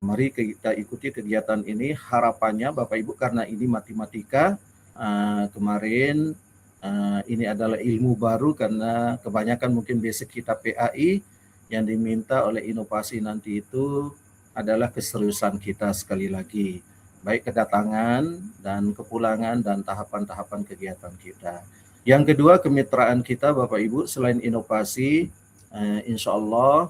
mari kita ikuti kegiatan ini. Harapannya Bapak Ibu, karena ini matematika, kemarin ini adalah ilmu baru karena kebanyakan mungkin basic kita PAI, yang diminta oleh inovasi nanti itu adalah keseriusan kita sekali lagi, baik kedatangan dan kepulangan dan tahapan-tahapan kegiatan kita. Yang kedua, kemitraan kita Bapak Ibu, selain inovasi, insya Allah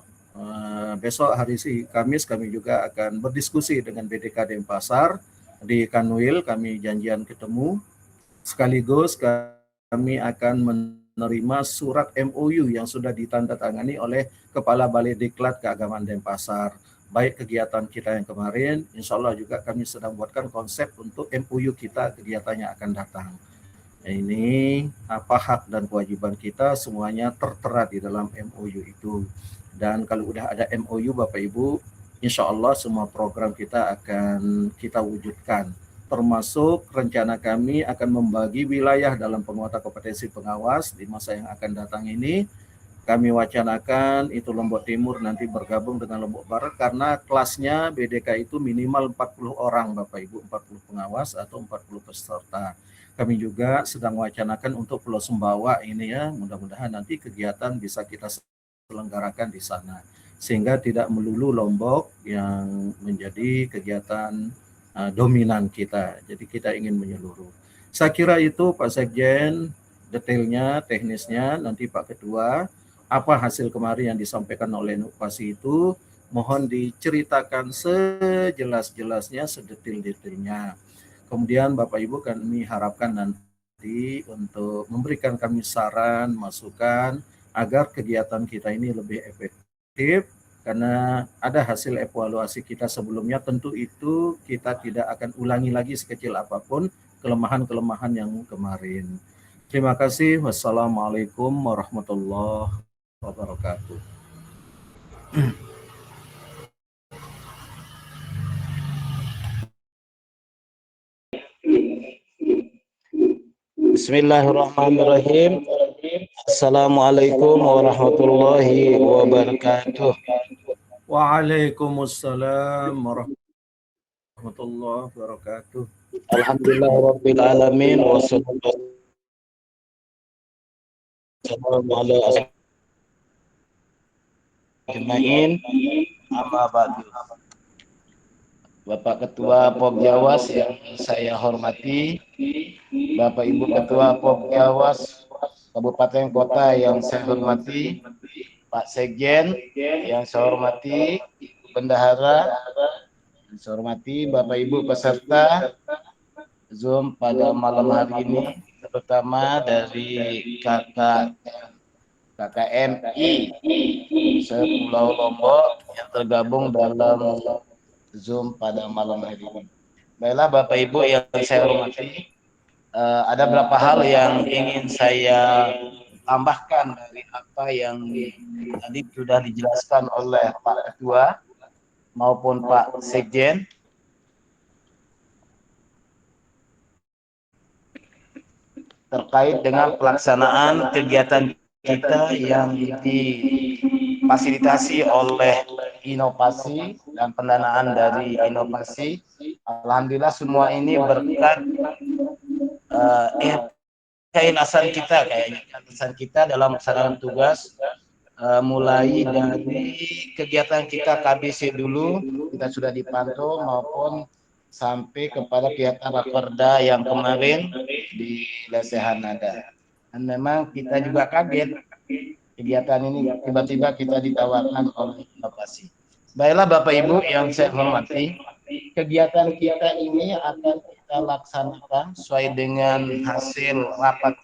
besok hari Kamis kami juga akan berdiskusi dengan BDK Denpasar di Kanwil. Kami janjian ketemu, sekaligus kami akan menerima surat MOU yang sudah ditandatangani oleh Kepala Balai Diklat Keagamaan Denpasar. Baik kegiatan kita yang kemarin, insya Allah juga kami sedang buatkan konsep untuk MOU kita, kegiatannya akan datang. Ini apa hak dan kewajiban kita semuanya tertera di dalam MOU itu. Dan kalau udah ada MOU Bapak Ibu, insya Allah semua program kita akan kita wujudkan. Termasuk rencana kami akan membagi wilayah dalam penguatan kompetensi pengawas di masa yang akan datang ini. Kami wacanakan itu Lombok Timur nanti bergabung dengan Lombok Barat karena kelasnya BDK itu minimal 40 orang Bapak Ibu, 40 pengawas atau 40 peserta. Kami juga sedang wacanakan untuk Pulau Sumbawa ini ya, mudah-mudahan nanti kegiatan bisa kita selenggarakan di sana. Sehingga tidak melulu Lombok yang menjadi kegiatan dominan kita. Jadi kita ingin menyeluruh. Saya kira itu Pak Sekjen, detailnya, teknisnya, nanti Pak Ketua, apa hasil kemarin yang disampaikan oleh inovasi itu, mohon diceritakan sejelas-jelasnya, sedetil-detilnya. Kemudian Bapak Ibu kami harapkan nanti untuk memberikan kami saran, masukan, agar kegiatan kita ini lebih efektif, karena ada hasil evaluasi kita sebelumnya, tentu itu kita tidak akan ulangi lagi sekecil apapun kelemahan-kelemahan yang kemarin. Terima kasih. Wassalamualaikum warahmatullahi wabarakatuh. Bismillahirrahmanirrahim. Assalamualaikum warahmatullahi wabarakatuh. Waalaikumsalam warahmatullahi wabarakatuh. Alhamdulillahirabbil alamin wassalatu wassalamu ala ajmain. Amma ba'du. Bapak Ketua Popjawas yang saya hormati, Bapak Ibu Ketua Popjawas Kabupaten Kota yang saya hormati, Pak Sekjen yang saya hormati, Ibu Bendahara yang saya hormati, Bapak Ibu peserta Zoom pada malam hari ini, terutama dari KKMI Sepulau Lombok yang tergabung dalam Zoom pada malam hari ini. Baiklah Bapak Ibu yang saya hormati, ada beberapa hal yang ingin saya tambahkan dari apa yang tadi sudah dijelaskan oleh Pak Ketua maupun Pak Sekjen. Terkait dengan pelaksanaan kegiatan kita yang difasilitasi oleh inovasi dan pendanaan dari inovasi. Alhamdulillah semua ini berkat keikhlasan kita, keikhlasan kita dalam melaksanakan tugas, mulai dari kegiatan kita KBC dulu, kita sudah dipantau, maupun sampai kepada kegiatan Rakorda yang kemarin di Lesehan Nada. Dan memang kita juga kaget kegiatan ini tiba-tiba kita ditawarkan oleh inovasi. Baiklah Bapak Ibu yang saya hormati, kegiatan kita ini akan kita laksanakan sesuai dengan hasil rapat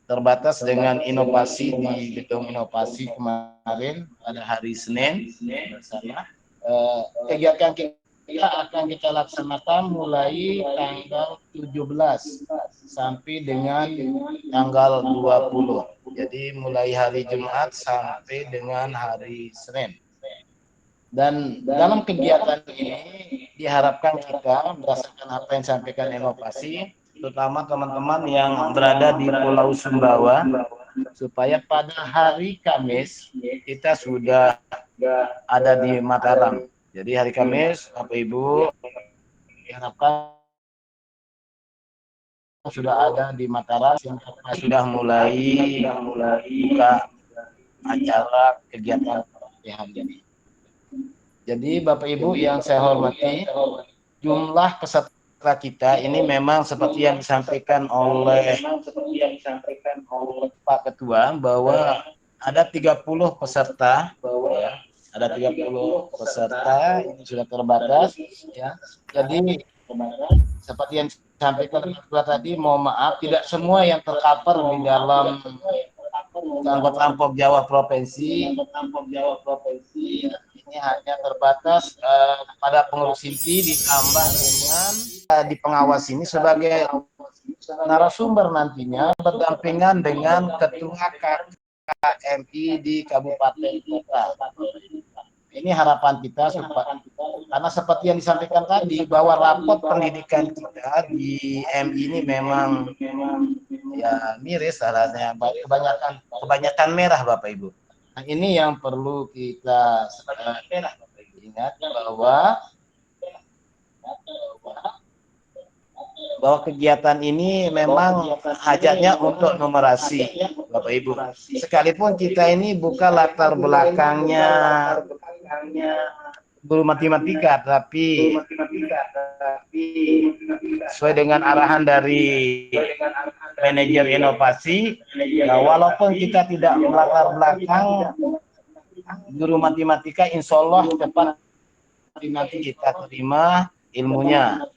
terbatas dengan inovasi di gedung inovasi kemarin pada hari Senin bersama. Kegiatan kita akan kita laksanakan mulai tanggal 17 sampai dengan tanggal 20. Jadi mulai hari Jumat sampai dengan hari Senin. Dan dalam kegiatan ini diharapkan kita berdasarkan apa yang disampaikan inovasi, terutama teman-teman yang berada di Pulau Sumbawa, supaya pada hari Kamis kita sudah ada di Mataram. Jadi hari Kamis, Bapak Ibu, diharapkan sudah ada di Mataram, sudah mulai buka acara kegiatan pelatihan ini. Jadi Bapak Ibu yang saya hormati, jumlah peserta kita ini memang seperti yang disampaikan oleh Pak Ketua bahwa ada 30 peserta, ya. Ada 30 peserta, ini sudah terbatas, ya. Jadi seperti yang disampaikan Pak Ketua tadi, mohon maaf tidak semua yang tercover di dalam keanggotaan Jawa Provinsi ini hanya terbatas pada pengurus inti, ditambah dengan di pengawas ini sebagai narasumber nantinya berdampingan dengan ketua KMI di kabupaten kita. Ini harapan kita karena seperti yang disampaikan tadi bahwa rapot pendidikan kita di MI ini memang ya miris salahnya, kebanyakan merah Bapak Ibu. Nah, ini yang perlu kita ingat bahwa kegiatan ini memang hajatnya untuk numerasi Bapak Ibu. Sekalipun kita ini bukan latar belakangnya guru matematika, tapi sesuai dengan arahan dari manajer inovasi, ya, walaupun kita tidak melatar belakang guru matematika, insya Allah cepat nanti kita terima ilmunya,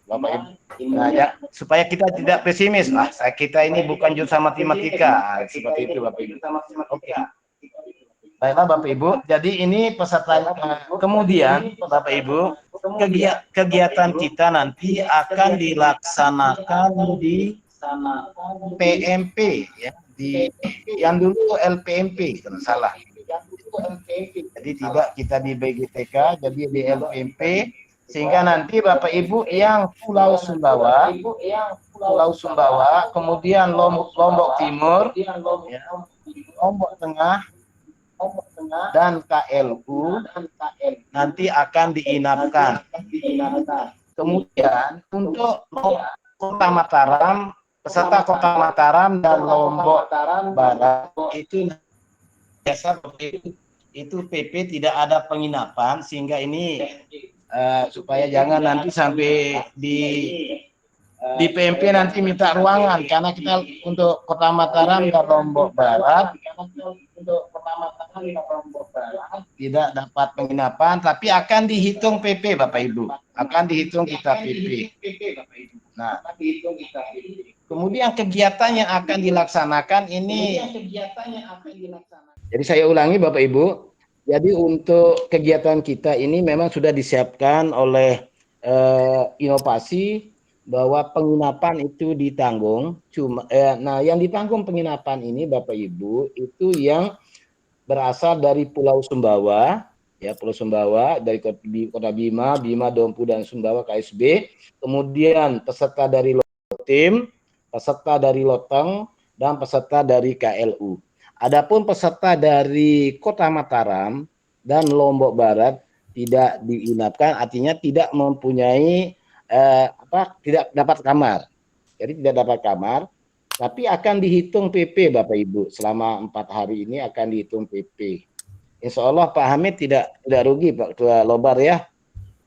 Bapak Ibu. Nah, ya, supaya kita tidak pesimis, kita ini bukan jurusan matematika, seperti itu Bapak Ibu. Oke. Baiklah Bapak Ibu, jadi ini peserta. Kemudian Bapak Ibu, kegiatan kita nanti akan dilaksanakan di PMP, ya, di yang dulu LPMP kalau salah. Jadi tidak kita di BGTK, jadi di LPMP, sehingga nanti Bapak Ibu yang Pulau Sumbawa, kemudian Lombok Timur, ya, Lombok Tengah, dan KLU nanti akan diinapkan. Kemudian untuk Kota Mataram, peserta Kota Mataram dan Lombok Barat itu biasa itu PP tidak ada penginapan, sehingga ini supaya jangan nanti sampai di PMP nanti minta ruangan, karena kita untuk Kota Mataram dan Lombok Barat tidak dapat penginapan, tapi akan dihitung PP Bapak Ibu, akan dihitung kita PP. Nah, kemudian kegiatan yang akan dilaksanakan ini, jadi saya ulangi Bapak Ibu, jadi untuk kegiatan kita ini memang sudah disiapkan oleh inovasi bahwa penginapan itu ditanggung, nah yang ditanggung penginapan ini Bapak Ibu itu yang berasal dari Pulau Sumbawa, ya, Pulau Sumbawa dari Kota Bima, Dompu dan Sumbawa KSB, kemudian peserta dari Lotim, peserta dari Loteng, dan peserta dari KLU. Adapun peserta dari Kota Mataram dan Lombok Barat tidak diinapkan, artinya tidak mempunyai tidak dapat kamar. Jadi tidak dapat kamar, tapi akan dihitung PP Bapak Ibu. Selama 4 hari ini akan dihitung PP. Insya Allah Pak Hamid tidak rugi Pak Ketua Lobar, ya.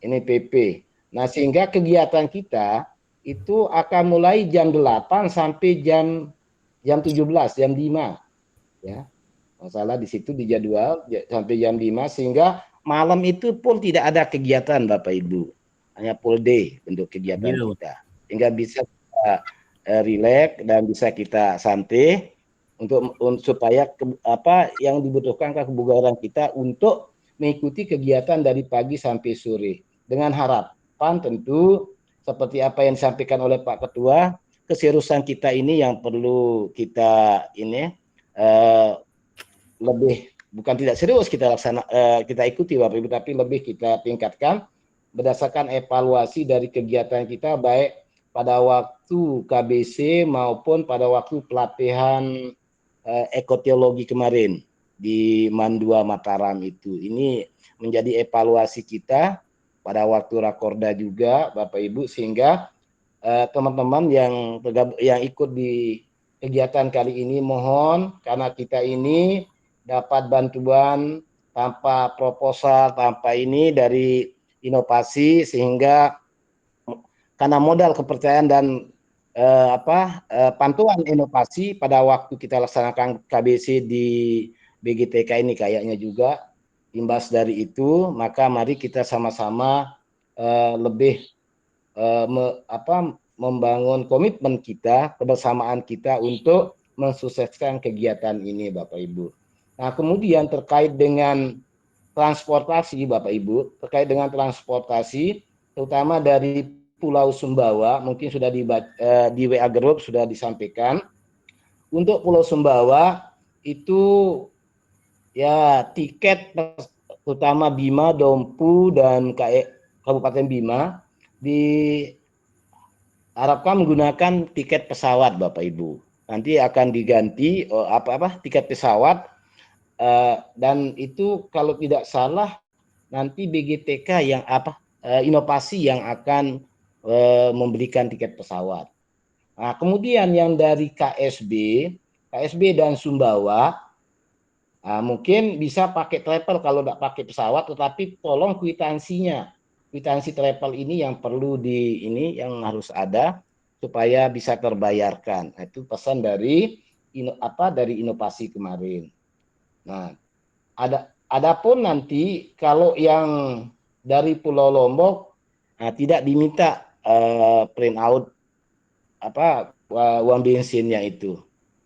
Ini PP. Nah, sehingga kegiatan kita itu akan mulai jam 8 sampai jam 17, jam 5. Ya. Masalah di situ di jadwal sampai jam 5, sehingga malam itu pun tidak ada kegiatan Bapak Ibu. Hanya full day bentuk kegiatan kita. Sehingga bisa kita rileks dan bisa kita santai untuk supaya yang dibutuhkan kebugaran kita untuk mengikuti kegiatan dari pagi sampai sore, dengan harapan tentu seperti apa yang disampaikan oleh Pak Ketua, keseriusan kita ini yang perlu kita lebih, bukan tidak serius kita ikuti Bapak Ibu, tapi lebih kita tingkatkan berdasarkan evaluasi dari kegiatan kita, baik pada waktu KBC maupun pada waktu pelatihan ekoteologi kemarin di Mandua Mataram itu. Ini menjadi evaluasi kita pada waktu Rakorda juga Bapak Ibu, sehingga teman-teman yang ikut di kegiatan kali ini mohon karena kita ini dapat bantuan tanpa proposal, tanpa ini dari inovasi, sehingga karena modal kepercayaan dan pantuan inovasi pada waktu kita laksanakan KBC di BGTK ini kayaknya juga imbas dari itu, maka mari kita sama-sama lebih membangun komitmen kita, kebersamaan kita untuk mensukseskan kegiatan ini Bapak Ibu. Nah, kemudian terkait dengan transportasi Bapak Ibu, terkait dengan transportasi terutama dari Pulau Sumbawa, mungkin sudah di WA Group sudah disampaikan. Untuk Pulau Sumbawa itu ya tiket terutama Bima, Dompu dan Kabupaten Bima diharapkan menggunakan tiket pesawat Bapak Ibu. Nanti akan diganti tiket pesawat dan itu kalau tidak salah nanti BGTK yang inovasi yang akan memberikan tiket pesawat. Nah, kemudian yang dari KSB dan Sumbawa mungkin bisa pakai travel kalau tidak pakai pesawat, tetapi tolong kwitansi travel ini yang perlu yang harus ada supaya bisa terbayarkan. Nah, itu pesan dari inovasi kemarin. Nah, adapun nanti kalau yang dari Pulau Lombok tidak diminta print out uang bensinnya itu.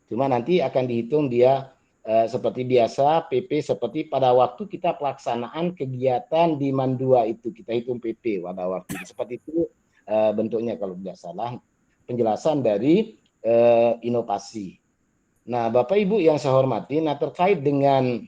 Cuma nanti akan dihitung dia seperti biasa PP seperti pada waktu kita pelaksanaan kegiatan di Mandua itu kita hitung PP pada waktu itu. Seperti itu bentuknya kalau tidak salah penjelasan dari inovasi. Nah, Bapak Ibu yang saya hormati, terkait dengan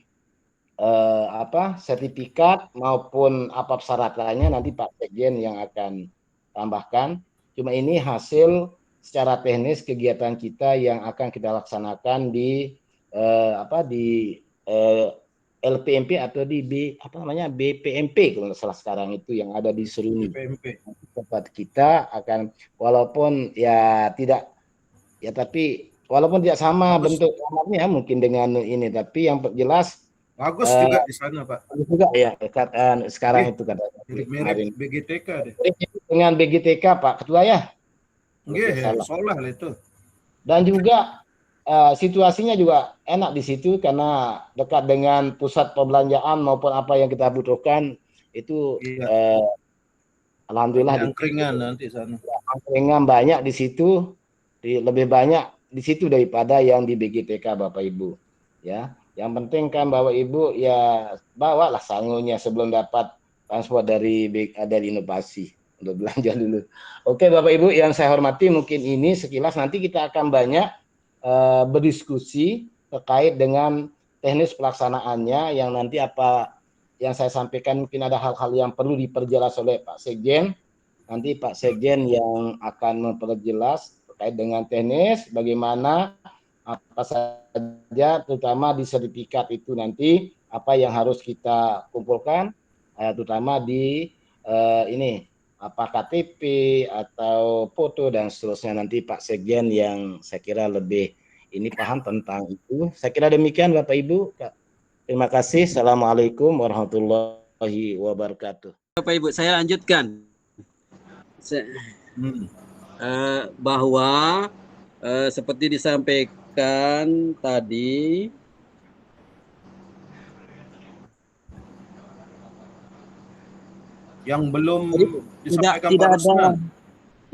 sertifikat maupun apa persyaratannya nanti Pak Sekjen yang akan tambahkan. Cuma ini hasil secara teknis kegiatan kita yang akan kita laksanakan di LPMP atau di BPMP kalau nggak salah sekarang itu yang ada di Seruni. Tempat kita akan walaupun tapi walaupun tidak sama bentuk kamarnya mungkin dengan ini, tapi yang jelas bagus juga di sana Pak. Bagus juga ya sekarang itu katanya. Mirip BGTK deh. Dengan BGTK Pak Ketua ya. Solah itu. Dan juga situasinya juga enak di situ karena dekat dengan pusat perbelanjaan maupun apa yang kita butuhkan itu alhamdulillah angkringan nanti sana. Angkringan banyak di situ, lebih banyak di situ daripada yang di BGTK Bapak Ibu. Ya, yang penting kan Bapak Ibu ya bawalah sangunya sebelum dapat transport dari inovasi untuk belanja dulu. Oke Bapak Ibu yang saya hormati, mungkin ini sekilas, nanti kita akan banyak berdiskusi terkait dengan teknis pelaksanaannya yang nanti apa yang saya sampaikan mungkin ada hal-hal yang perlu diperjelas oleh Pak Sekjen. Nanti Pak Sekjen yang akan memperjelas terkait dengan teknis bagaimana apa saja terutama di sertifikat itu nanti apa yang harus kita kumpulkan terutama di KTP atau foto dan seterusnya. Nanti Pak Sekjen yang saya kira lebih paham tentang itu. Saya kira demikian Bapak Ibu. Terima kasih. Assalamualaikum warahmatullahi wabarakatuh. Bapak Ibu, saya lanjutkan bahwa seperti disampaikan tadi yang belum disampaikan Pak Rusman.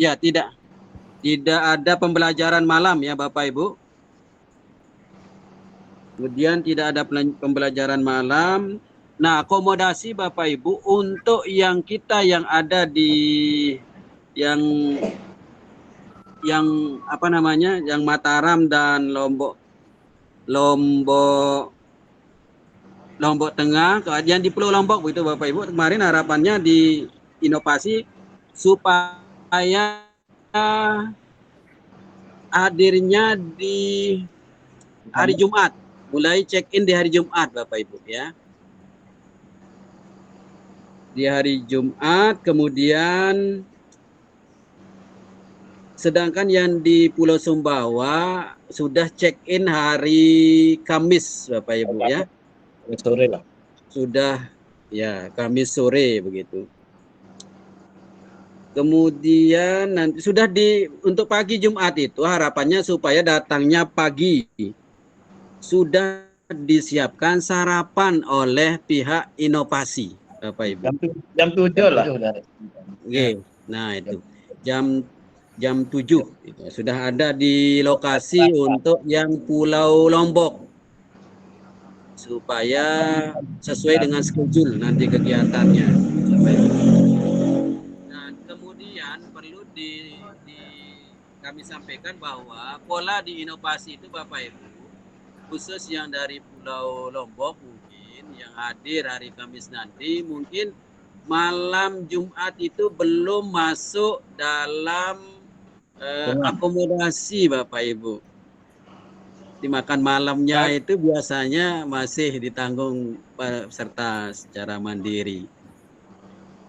Ya, tidak ada pembelajaran malam ya Bapak Ibu. Kemudian tidak ada pembelajaran malam. Nah, akomodasi Bapak Ibu untuk yang kita yang ada di yang Mataram dan Lombok Tengah, kemudian di Pulau Lombok begitu Bapak Ibu. Kemarin harapannya di inovasi supaya hadirnya di hari Jumat, mulai check-in di hari Jumat Bapak Ibu ya. di hari Jumat, kemudian sedangkan yang di Pulau Sumbawa sudah check-in hari Kamis, Bapak Ibu ya. Sore lah. Sudah ya Kamis sore begitu. Kemudian nanti sudah untuk pagi Jumat itu harapannya supaya datangnya pagi. Sudah disiapkan sarapan oleh pihak inovasi, Bapak Ibu. Jam 7 lah. Oke. Nah, itu jam 7 itu sudah ada di lokasi untuk yang Pulau Lombok supaya sesuai dengan schedule nanti kegiatannya. Dan kemudian perlu kami sampaikan bahwa pola di inovasi itu Bapak Ibu, khusus yang dari Pulau Lombok mungkin yang hadir hari Kamis nanti, mungkin malam Jumat itu belum masuk dalam akomodasi Bapak Ibu. Di makan malamnya itu biasanya masih ditanggung peserta secara mandiri.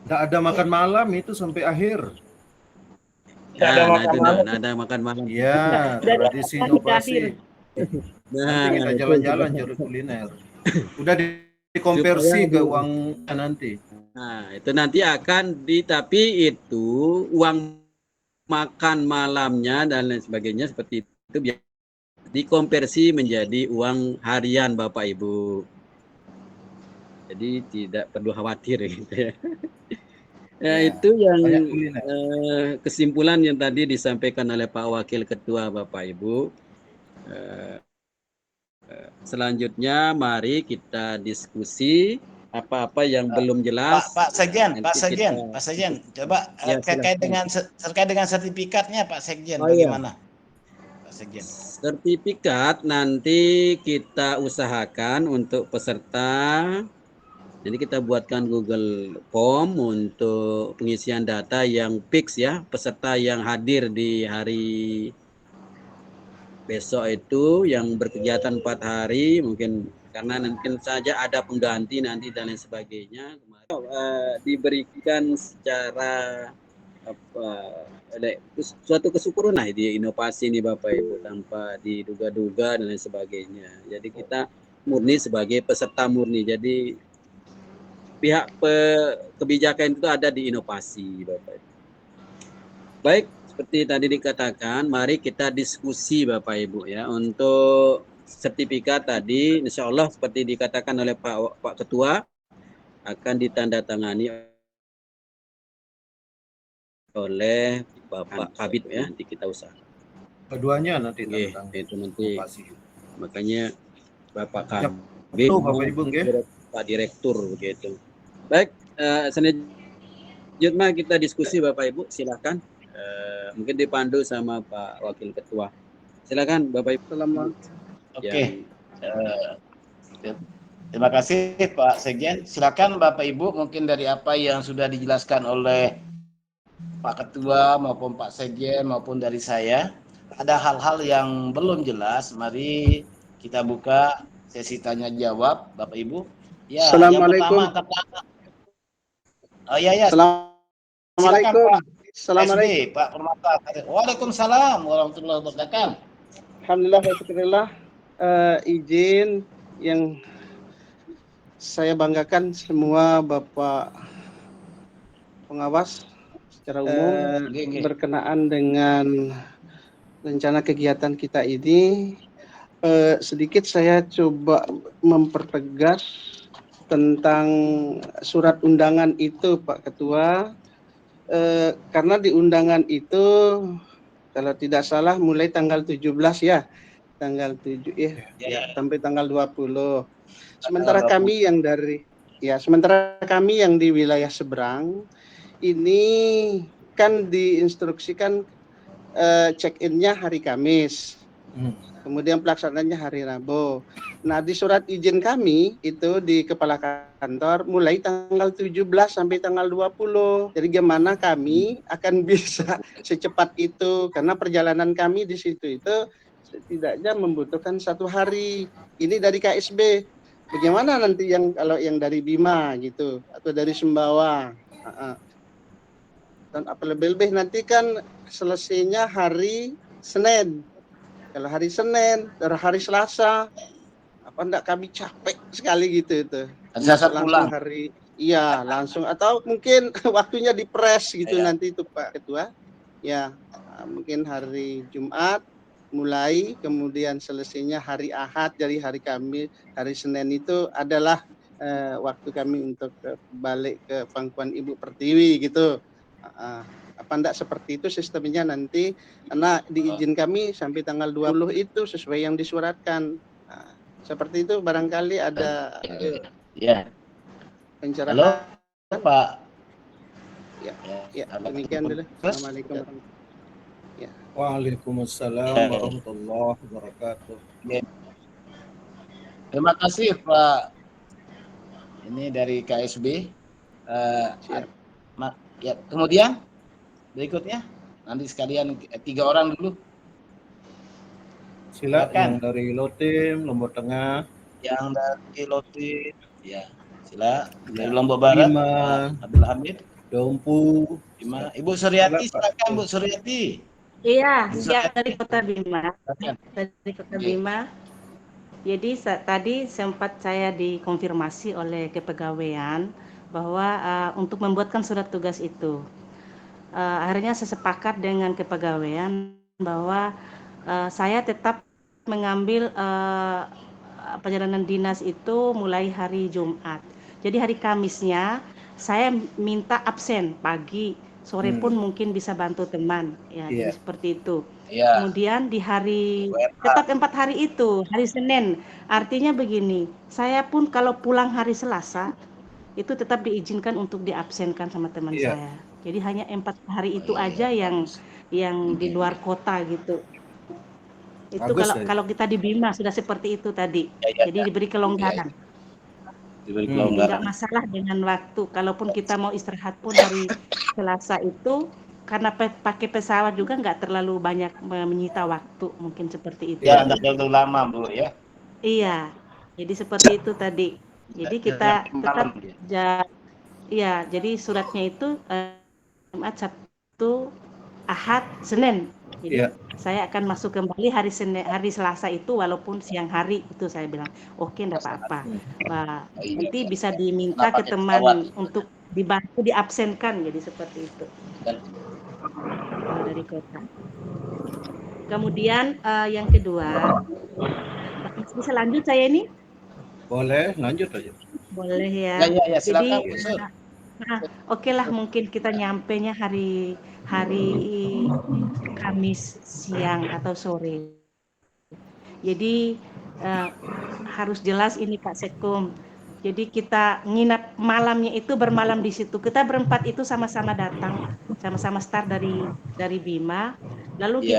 Nggak ada makan malam itu sampai akhir. Nggak ada makan malam. Iya, tradisi inovasi. Nanti kita jalan-jalan cari kuliner. Udah dikonversi ke uang nanti. Nah, itu nanti akan tapi itu uang makan malamnya dan lain sebagainya seperti itu dikonversi menjadi uang harian Bapak Ibu. Jadi tidak perlu khawatir gitu ya. Itu yang kesimpulan yang tadi disampaikan oleh Pak Wakil Ketua Bapak Ibu. Selanjutnya mari kita diskusi apa-apa yang belum jelas. Pak Sekjen, coba ya, terkait dengan sertifikatnya Pak Sekjen, bagaimana? Pak Sekjen. Sertifikat nanti kita usahakan untuk peserta. Jadi kita buatkan Google Form untuk pengisian data yang fix ya, peserta yang hadir di hari besok itu yang berkegiatan 4 hari mungkin. Karena mungkin saja ada pengganti nanti dan lain sebagainya. Diberikan secara suatu kesyukuran lah di inovasi ini Bapak Ibu tanpa diduga-duga dan lain sebagainya. Jadi kita murni sebagai peserta murni. Jadi pihak kebijakan itu ada di inovasi Bapak Ibu. Baik, seperti tadi dikatakan, mari kita diskusi Bapak Ibu ya untuk sertifikat tadi, insya Allah seperti dikatakan oleh Pak Ketua akan ditandatangani oleh Bapak Kabid ya, nanti kita usahakan. Keduanya nanti itu nanti makanya Bapak Kabid, Bapak Ibu, Pak Direktur begitu. Baik, selanjutnya kita diskusi Bapak Ibu, silakan. Mungkin dipandu sama Pak Wakil Ketua. Silakan Bapak Ibu. Selamat. Oke, terima kasih Pak Sekjen. Silakan Bapak Ibu, mungkin dari apa yang sudah dijelaskan oleh Pak Ketua maupun Pak Sekjen maupun dari saya, ada hal-hal yang belum jelas. Mari kita buka sesi tanya jawab, Bapak Ibu. Ya, Assalamualaikum. Yang pertama, Assalamualaikum. Assalamualaikum. Pak Permata. Waalaikumsalam warahmatullahi wabarakatuh. Alhamdulillah, izin yang saya banggakan semua Bapak pengawas secara umum berkenaan dengan rencana kegiatan kita ini. Sedikit saya coba mempertegas tentang surat undangan itu Pak Ketua, karena di undangan itu kalau tidak salah mulai tanggal 17 ya. Tanggal 7 sampai tanggal 20. Sementara kami yang di wilayah seberang ini kan diinstruksikan check-in-nya hari Kamis. Kemudian pelaksanaannya hari Rabu. Nah, di surat izin kami itu di kepala kantor mulai tanggal 17 sampai tanggal 20. Jadi gimana kami akan bisa secepat itu, karena perjalanan kami di situ itu setidaknya membutuhkan 1 hari. Ini dari KSB. bagaimana nanti yang kalau yang dari Bima gitu atau dari Sumbawa. Dan apa lebih-lebih nanti kan selesainya hari Senin. Kalau hari Senin, hari Selasa, apa enggak kami capek sekali gitu itu. Selasa Langsung pulang. hari, iya langsung atau mungkin waktunya dipres gitu Ya. nanti itu Pak Ketua. Ya, mungkin hari Jumat mulai, kemudian selesainya hari Ahad, jadi hari Kamis, hari Senin itu adalah waktu kami untuk balik ke pangkuan Ibu Pertiwi gitu. Apa enggak seperti itu sistemnya nanti, karena diizin kami sampai tanggal 20 itu sesuai yang disuratkan. Nah, seperti itu barangkali ada Ya. pencerahan. Halo Pak. Ya, demikian dulu. Assalamualaikum warahmatullahi wabarakatuh. Waalaikumsalam warahmatullahi wabarakatuh. Terima kasih Pak. Ini dari KSB. Ya, kemudian berikutnya nanti sekalian 3 orang dulu. Silakan yang dari Lotim, Lombok Tengah. Yang dari Lotim, ya. Sila dari Lombok Barat, Bima, Abdul Hamid, Dompu, Bima. Ibu Suryati, silakan Bu Suryati. Iya, dari Kota Bima. Dari Kota Bima. Jadi tadi sempat saya dikonfirmasi oleh kepegawaian bahwa untuk membuatkan surat tugas itu, akhirnya saya sepakat dengan kepegawaian bahwa saya tetap mengambil perjalanan dinas itu mulai hari Jumat. Jadi hari Kamisnya saya minta absen pagi, sore pun mungkin bisa bantu teman, ya. Jadi seperti itu. Kemudian di hari tetap 4 hari itu, hari Senin. Artinya begini, saya pun kalau pulang hari Selasa itu tetap diizinkan untuk diabsenkan sama teman saya. Jadi hanya 4 hari itu aja yang di luar kota gitu. Itu kalau kita di Bima sudah seperti itu tadi. Jadi diberi kelonggaran. Enggak masalah dengan waktu. Kalaupun kita mau istirahat pun hari Selasa itu, karena pakai pesawat juga nggak terlalu banyak menyita waktu, mungkin seperti itu. Ya, nggak terlalu lama Bu ya. Iya, jadi seperti itu tadi. Jadi kita tetap jadi suratnya itu Jumat, Sabtu, Ahad, Senin. Jadi saya akan masuk kembali hari Selasa itu walaupun siang hari itu saya bilang oke, enggak apa-apa. Nanti bisa diminta ke teman untuk dibantu diabsenkan, jadi seperti itu. Dari kota. Kemudian yang kedua, bisa lanjut saya ini? Boleh, lanjut aja. Boleh ya. Ya, silakan. Jadi oke lah, mungkin kita nyampenya hari Kamis siang atau sore. Jadi harus jelas ini Pak Sekum. Jadi kita nginap malamnya itu bermalam di situ. Kita berempat itu sama-sama datang, sama-sama start dari Bima. Lalu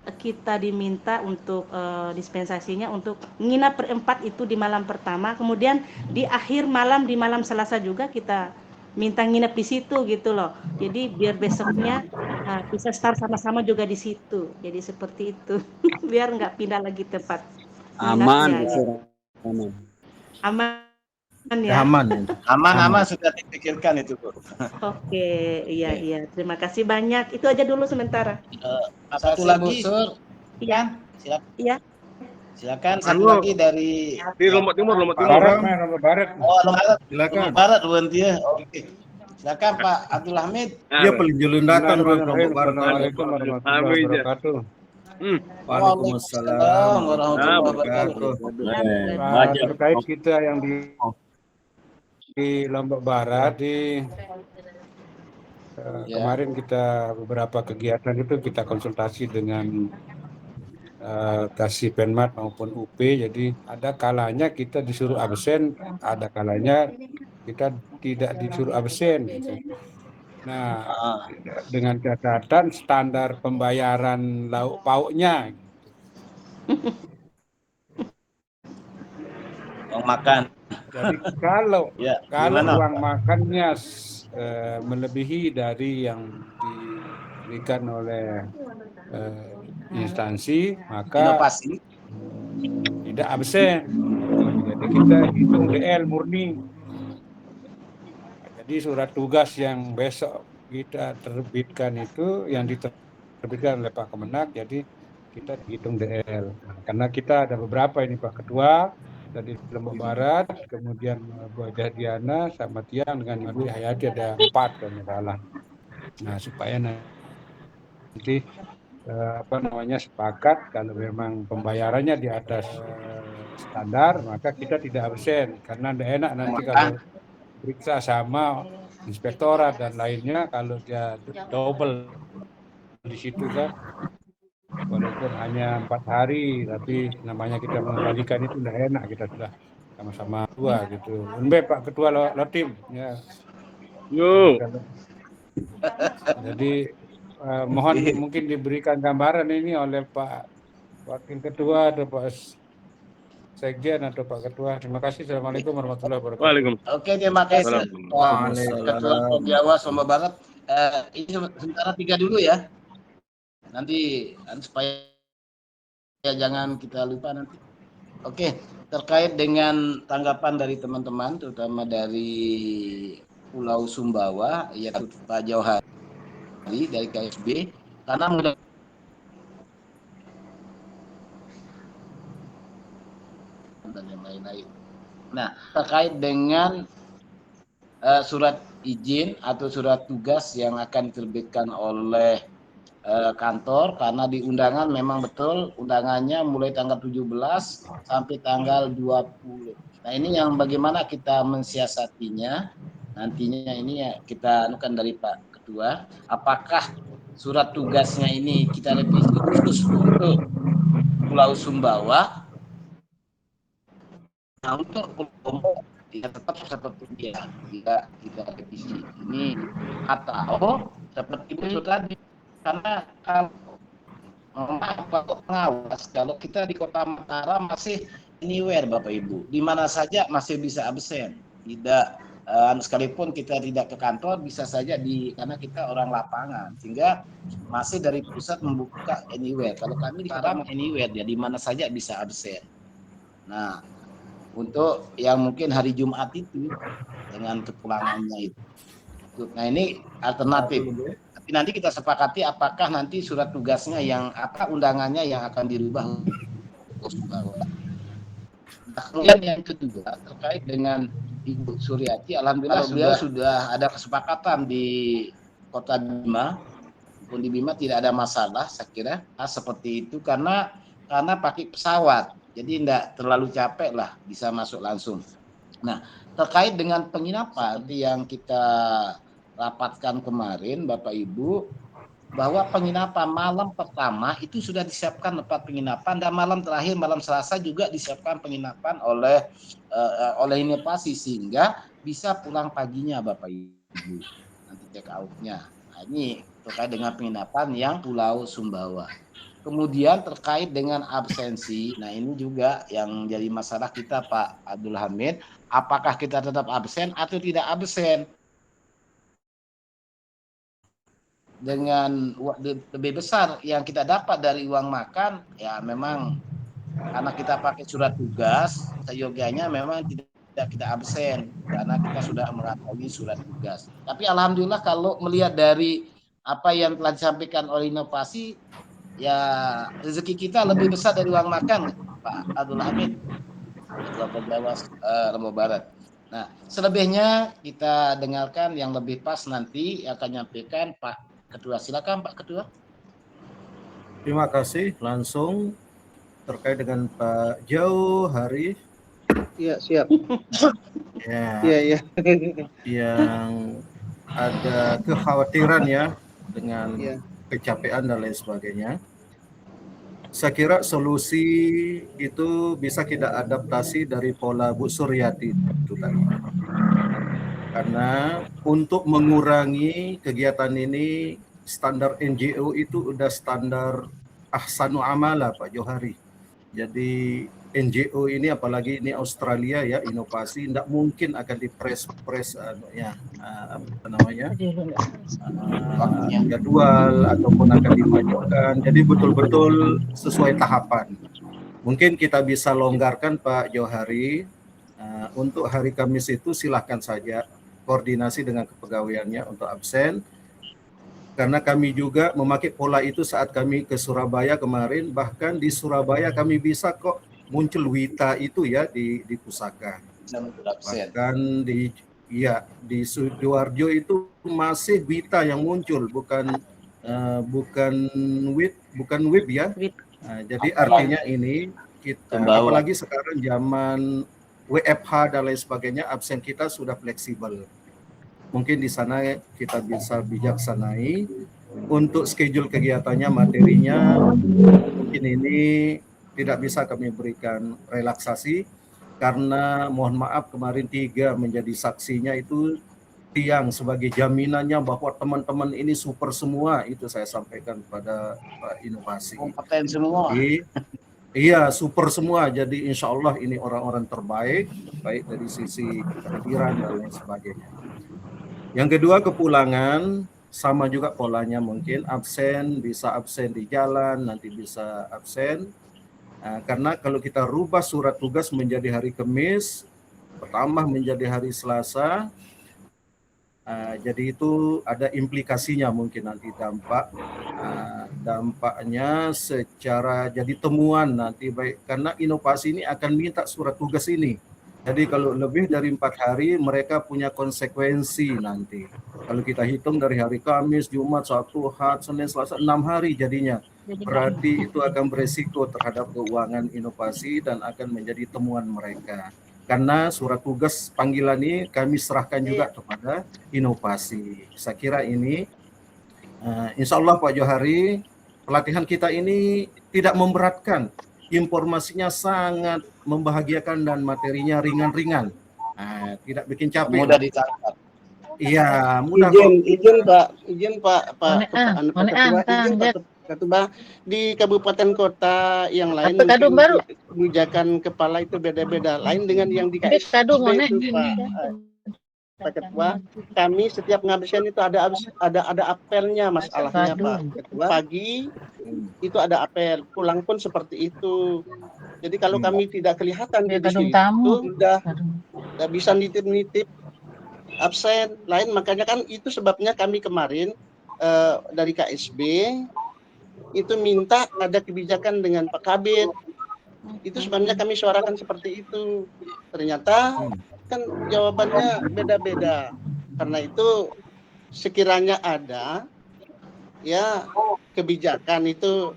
kita diminta untuk dispensasinya untuk nginap berempat itu di malam pertama. Kemudian di akhir malam, di malam Selasa juga kita minta nginep di situ gitu loh. Jadi biar besoknya bisa start sama-sama juga di situ. Jadi seperti itu. Biar nggak pindah lagi tempat. Aman. Aman ya. Aman sudah dipikirkan itu Bu. Oke, iya. Terima kasih banyak. Itu aja dulu sementara. Satu lagi Sur. Iya. Silakan. Iya. Silakan satu lagi dari di Lombok Timur. Lombok Barat. Silakan. Lombok Barat dia. Oke. Silakan Pak Abdul Hamid. Dia paling julun datang Lombok Barat. Assalamualaikum warahmatullahi wabarakatuh. Waalaikumsalam warahmatullahi wabarakatuh. Terkait kita yang di Lombok Barat kemarin kita beberapa kegiatan itu kita konsultasi dengan Kasih Penmat maupun UP. Jadi ada kalanya kita disuruh absen, ada kalanya kita tidak disuruh absen gitu. Nah, dengan catatan standar pembayaran lauk pauknya. Uang makan. Jadi kalau uang makannya melebihi dari yang diberikan oleh instansi, maka tidak absen. Jadi kita hitung DL murni. Jadi surat tugas yang besok kita terbitkan itu yang diterbitkan oleh Pak Kemenak, jadi kita hitung DL. Nah, karena kita ada beberapa ini Pak Ketua dari Lombok Barat, kemudian Bu Diana sama Tiang dengan Ibu Hayati ada 4 kalau nggak salah. Nah supaya nanti sepakat kalau memang pembayarannya di atas standar, maka kita tidak absen karena tidak enak nanti kalau periksa sama inspektorat dan lainnya kalau dia double di situ kan, walaupun hanya 4 hari tapi namanya kita mengembalikan itu tidak enak, kita sudah sama-sama dua gitu. Unbe Pak Ketua Lotim ya. Jadi mohon mungkin diberikan gambaran ini oleh Pak Wakil Ketua atau Pak Sekjen atau Pak Ketua. Terima kasih. Assalamualaikum warahmatullahi wabarakatuh. Oke, terima kasih Pak Ketua Jawa Lombok Barat. Ini sementara 3 dulu ya. Nanti supaya jangan kita lupa nanti. Oke, terkait dengan tanggapan dari teman-teman, terutama dari Pulau Sumbawa, yaitu Pak Jauhari dari KSB, karena mudah dan yang lain-lain. Nah, terkait dengan surat izin atau surat tugas yang akan diterbitkan oleh kantor, karena di undangan memang betul undangannya mulai tanggal 17 sampai tanggal 20. Nah, ini yang bagaimana kita mensiasatinya nantinya, ini ya kita anukan dari Pak Ketua, apakah surat tugasnya ini kita revisi khusus untuk Pulau Sumbawa. Nah, untuk Lombok tidak tetap seperti dia, tidak kita revisi ini, atau seperti itu tadi, karena kalau pengawas, kalau kita di Kota Mataram masih anywhere Bapak Ibu, di mana saja masih bisa absen, tidak sekalipun kita tidak ke kantor bisa saja karena kita orang lapangan, sehingga masih dari pusat membuka anywhere. Kalau kami di Mataram anywhere, ya di mana saja bisa absen. Nah, untuk yang mungkin hari Jumat itu dengan kepulangannya itu. Nah, ini alternatif. Tapi nanti kita sepakati apakah nanti surat tugasnya yang undangannya yang akan dirubah. Kemudian yang kedua terkait dengan Ibu Suryati, alhamdulillah beliau sudah ada kesepakatan di Kota Bima. Pun di Bima tidak ada masalah, saya kira seperti itu karena pakai pesawat. Jadi tidak terlalu capek lah, bisa masuk langsung. Nah, terkait dengan penginapan yang kita rapatkan kemarin, Bapak Ibu, bahwa penginapan malam pertama itu sudah disiapkan tempat penginapan, dan malam terakhir, malam Selasa juga disiapkan penginapan oleh inovasi, sehingga bisa pulang paginya Bapak Ibu, nanti check out-nya. Nah, ini terkait dengan penginapan yang Pulau Sumbawa. Kemudian terkait dengan absensi, nah ini juga yang jadi masalah kita Pak Abdul Hamid, apakah kita tetap absen atau tidak absen? Dengan lebih besar yang kita dapat dari uang makan, ya memang karena kita pakai surat tugas, seyogianya memang tidak kita absen, karena kita sudah mengetahui surat tugas. Tapi alhamdulillah kalau melihat dari apa yang telah disampaikan oleh inovasi, ya rezeki kita lebih besar dari uang makan, Pak Abdul Hamid, Ketua Penjawas Lombok Barat. Nah, selebihnya kita dengarkan yang lebih pas nanti akan nyampaikan Pak Ketua. Silakan Pak Ketua. Terima kasih. Langsung terkait dengan Pak Jauhari. Iya, siap. Ya. Iya. Yang ada kekhawatiran ya dengan kecapean dan lain sebagainya. Saya kira solusi itu bisa kita adaptasi dari pola Bu Suryati itu tadi. Karena untuk mengurangi kegiatan ini, standar NGO itu udah standar ahsanu amala Pak Jauhari. Jadi NGO ini, apalagi ini Australia ya, inovasi, tidak mungkin akan dipres jadwal ataupun akan dimajukan. Jadi betul-betul sesuai tahapan. Mungkin kita bisa longgarkan Pak Jauhari Untuk hari Kamis itu silahkan saja koordinasi dengan kepegawaiannya untuk absen. Karena kami juga memakai pola itu saat kami ke Surabaya kemarin, bahkan di Surabaya kami bisa kok muncul Wita itu ya di pusaka. Bahkan di Sidoarjo itu masih Wita yang muncul, bukan WIB ya. Jadi artinya ini kita, apalagi sekarang zaman WFH dan lain sebagainya, absen kita sudah fleksibel. Mungkin di sana kita bisa bijaksanai untuk schedule kegiatannya, materinya. Mungkin ini tidak bisa kami berikan relaksasi karena mohon maaf kemarin 3 menjadi saksinya itu tiang sebagai jaminannya bahwa teman-teman ini super semua, itu saya sampaikan pada Pak Inovasi. Kompeten semua. Iya, super semua. Jadi insya Allah ini orang-orang terbaik, baik dari sisi kehadiran dan lain sebagainya. Yang kedua, kepulangan, sama juga polanya mungkin absen, bisa absen di jalan, nanti bisa absen. Karena kalau kita rubah surat tugas menjadi hari Kamis, bertambah menjadi hari Selasa, jadi itu ada implikasinya mungkin nanti dampaknya secara jadi temuan nanti baik, karena inovasi ini akan minta surat tugas ini. Jadi kalau lebih dari 4 hari mereka punya konsekuensi nanti. Kalau kita hitung dari hari Kamis, Jumat, Sabtu, Ahad, Senin, Selasa, 6 hari jadinya. Berarti itu akan beresiko terhadap keuangan inovasi dan akan menjadi temuan mereka. Karena surat tugas panggilan ini kami serahkan juga kepada inovasi. Saya kira ini insya Allah Pak Johari, pelatihan kita ini tidak memberatkan. Informasinya sangat membahagiakan dan materinya ringan-ringan, tidak bikin capek. Mudah ditangkap. Iya, mudah. Izin Pak Ketua, di kabupaten kota yang lain kebijakan kepala itu beda-beda, lain dengan yang di KSB itu Pak Ketua. Kami setiap ngabsen itu ada apelnya, masalahnya Pak Ketua. Pagi itu ada apel, pulang pun seperti itu. Jadi kalau kami tidak kelihatan di situ, udah bisa nitip-nitip absen lain. Makanya kan itu sebabnya kami kemarin dari KSB itu minta ada kebijakan dengan Pak Kabid. Itu sebabnya kami suarakan seperti itu. Ternyata kan jawabannya beda-beda. Karena itu sekiranya ada ya kebijakan itu,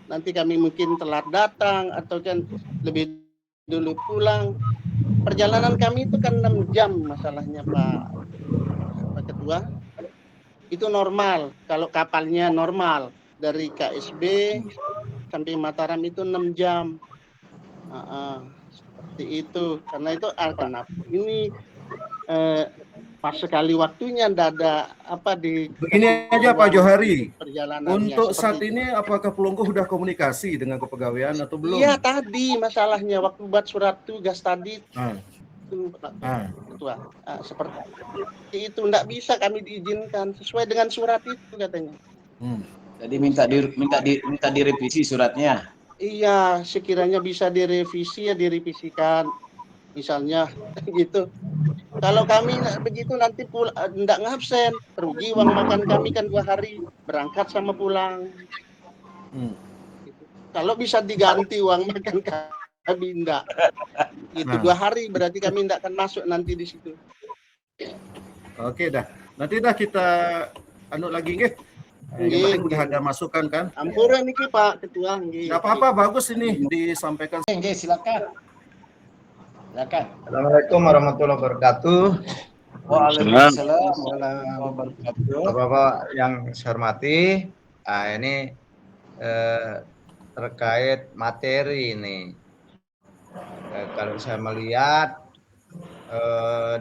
nanti kami mungkin telat datang atau kan lebih dulu pulang. Perjalanan kami itu kan 6 jam masalahnya Pak Ketua. Itu normal kalau kapalnya normal dari KSB sampai Mataram itu 6 jam. Seperti itu. Karena itu kenapa ini pas sekali waktunya ada di begini aja Pak Johari. Untuk saat itu. ini apakah Pelunggu sudah komunikasi dengan kepegawaian atau belum? Iya, tadi masalahnya waktu buat surat tugas tadi. Ketua, seperti itu enggak bisa kami diizinkan sesuai dengan surat itu katanya. Jadi minta direvisi suratnya. Iya, sekiranya bisa direvisi ya direvisikan. Misalnya gitu. Kalau kami begitu nanti enggak ngabsen, rugi uang makan kami kan 2 hari berangkat sama pulang. Kalau bisa diganti uang makan kami enggak. Itu 2 hari berarti kami enggak akan masuk nanti di situ. Oke dah. Nanti dah kita lagi nggih. Yang penting udah ada masukan kan? Ampura niki Pak Ketua nggih. Enggak apa-apa, bagus ini disampaikan. Nggih, silakan. Assalamualaikum warahmatullahi wabarakatuh. Waalaikumsalam warahmatullahi wabarakatuh. Bapak-bapak yang saya hormati, ini terkait materi ini. Kalau saya melihat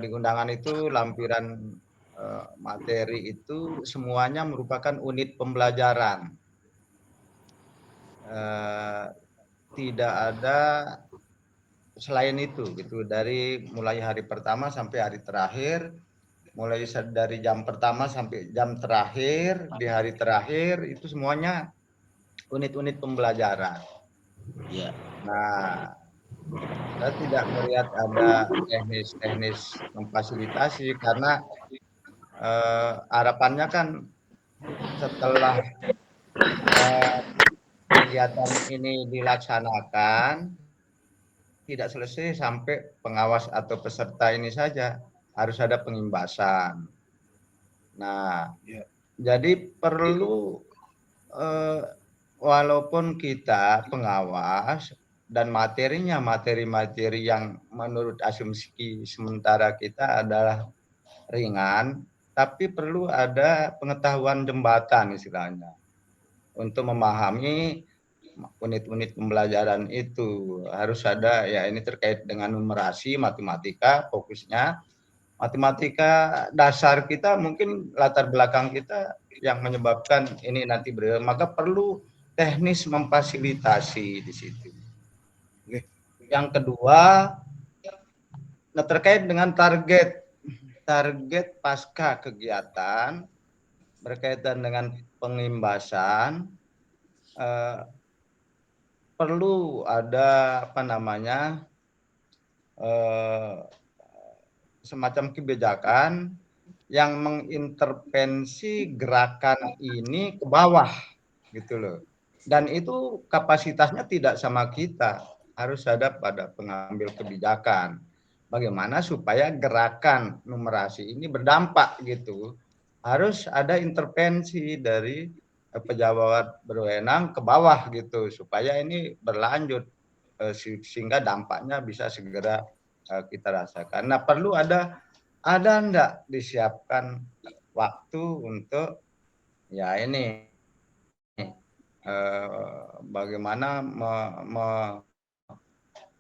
di undangan itu lampiran materi itu semuanya merupakan unit pembelajaran. Tidak ada selain itu gitu, dari mulai hari pertama sampai hari terakhir, mulai dari jam pertama sampai jam terakhir di hari terakhir itu semuanya unit-unit pembelajaran. Ya. Nah, Saya tidak melihat ada teknis-teknis memfasilitasi karena harapannya kan setelah kegiatan ini dilaksanakan tidak selesai sampai pengawas atau peserta ini saja, harus ada pengimbasan. Nah, jadi perlu walaupun kita pengawas dan materinya materi-materi yang menurut asumsi sementara kita adalah ringan, tapi perlu ada pengetahuan jembatan istilahnya untuk memahami unit-unit pembelajaran itu. Harus ada, ya ini terkait dengan numerasi, matematika, fokusnya matematika dasar kita, mungkin latar belakang kita yang menyebabkan ini nanti maka perlu teknis memfasilitasi di situ. Yang kedua, terkait dengan target pasca kegiatan berkaitan dengan pengimbasan, perlu ada semacam kebijakan yang mengintervensi gerakan ini ke bawah gitu loh. Dan itu kapasitasnya tidak sama kita, harus ada pada pengambil kebijakan. Bagaimana supaya gerakan numerasi ini berdampak gitu. Harus ada intervensi dari pejabat berwenang ke bawah gitu supaya ini berlanjut sehingga dampaknya bisa segera kita rasakan. Nah, perlu ada enggak disiapkan waktu untuk ya ini bagaimana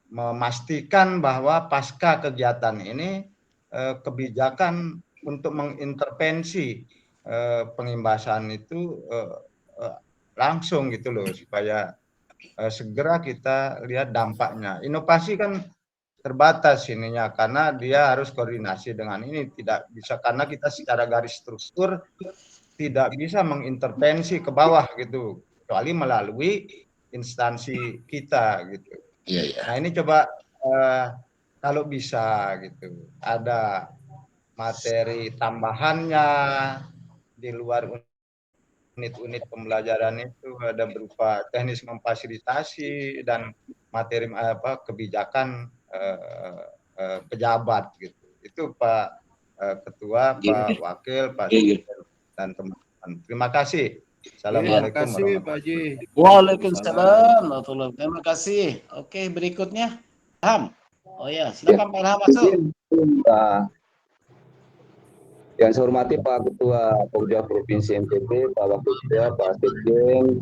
memastikan bahwa pasca kegiatan ini kebijakan untuk mengintervensi pengimbasan itu langsung gitu loh, supaya segera kita lihat dampaknya. Inovasi kan terbatas ininya karena dia harus koordinasi dengan ini, tidak bisa karena kita secara garis struktur tidak bisa mengintervensi ke bawah gitu, kecuali melalui instansi kita gitu. Nah ini coba kalau bisa gitu ada materi tambahannya di luar unit-unit pembelajaran itu, ada berupa teknis memfasilitasi dan materi kebijakan pejabat gitu. Itu Pak Ketua, Pak Wakil, Pak dan teman-teman. Terima kasih. Assalamualaikum warahmatullahi wabarakatuh. Waalaikumsalam warahmatullahi wabarakatuh. Terima kasih. Oke, berikutnya Ilham. Oh ya, silakan Pak Ilham masuk. Yang saya hormati Pak Ketua Pokja Provinsi NTB, Pak Wakil Ketua, Pak Sekjen,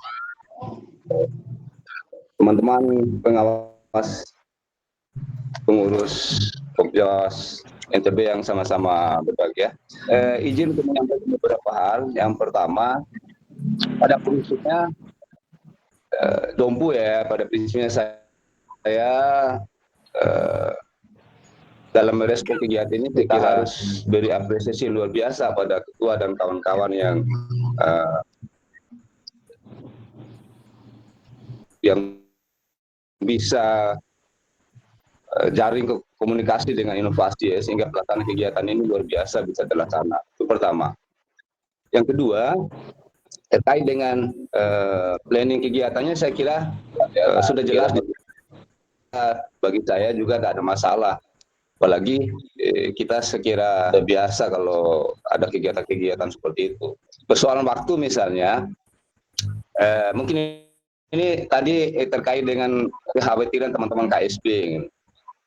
teman-teman pengawas pengurus Pokjas NTB yang sama-sama berbahagia. Izin untuk menyampaikan beberapa hal. Yang pertama, pada prinsipnya Dompu ya, pada prinsipnya saya dalam merespon kegiatan ini kita harus beri apresiasi luar biasa pada ketua dan kawan-kawan yang bisa jaring komunikasi dengan inovasi ya, sehingga pelaksanaan kegiatan ini luar biasa bisa terlaksana. Itu pertama. Yang kedua, terkait dengan planning kegiatannya, saya kira sudah jelas bagi saya juga tidak ada masalah. Apalagi kita sekira biasa kalau ada kegiatan-kegiatan seperti itu. Persoalan waktu misalnya, mungkin ini tadi terkait dengan kekhawatiran teman-teman KSP.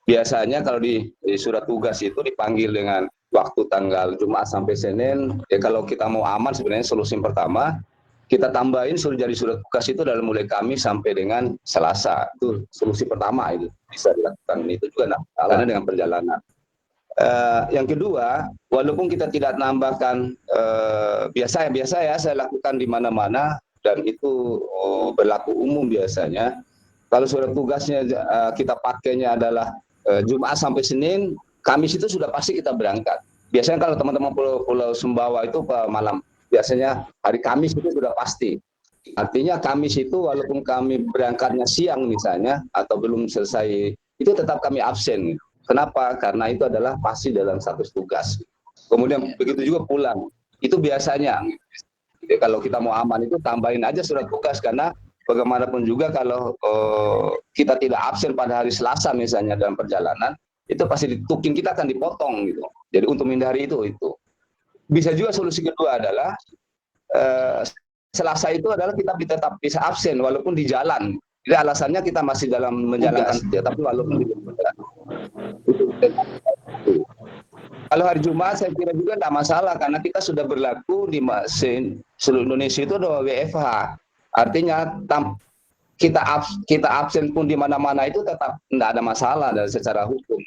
Biasanya kalau di surat tugas itu dipanggil dengan waktu tanggal Jumat sampai Senin. Ya kalau kita mau aman sebenarnya solusi pertama, kita tambahin suruh jadi surat tugas itu dalam mulai Kamis sampai dengan Selasa. Itu solusi pertama, itu bisa dilakukan. Itu juga karena dengan perjalanan. Yang kedua, walaupun kita tidak menambahkan biasa ya saya lakukan di mana-mana dan itu berlaku umum biasanya. Kalau surat tugasnya kita pakainya adalah Jumat sampai Senin, Kamis itu sudah pasti kita berangkat. Biasanya kalau teman-teman Pulau Sumbawa itu malam, biasanya hari Kamis itu sudah pasti. Artinya Kamis itu walaupun kami berangkatnya siang misalnya atau belum selesai itu tetap kami absen. Kenapa? Karena itu adalah pasti dalam status tugas. Kemudian begitu juga pulang. Itu biasanya. Jadi kalau kita mau aman itu tambahin aja surat tugas, karena bagaimanapun juga kalau kita tidak absen pada hari Selasa misalnya dalam perjalanan, itu pasti tukin kita akan dipotong gitu. Jadi untuk menghindari itu. Bisa juga solusi kedua adalah Selasa itu adalah kita tetap bisa absen walaupun di jalan. Jadi alasannya kita masih dalam menjalankan kerja, tapi walaupun di jalan. Kalau hari Jumat saya kira juga tidak masalah, karena kita sudah berlaku di seluruh Indonesia itu ada WFH. Artinya kita absen pun di mana-mana itu tetap tidak ada masalah dari secara hukum.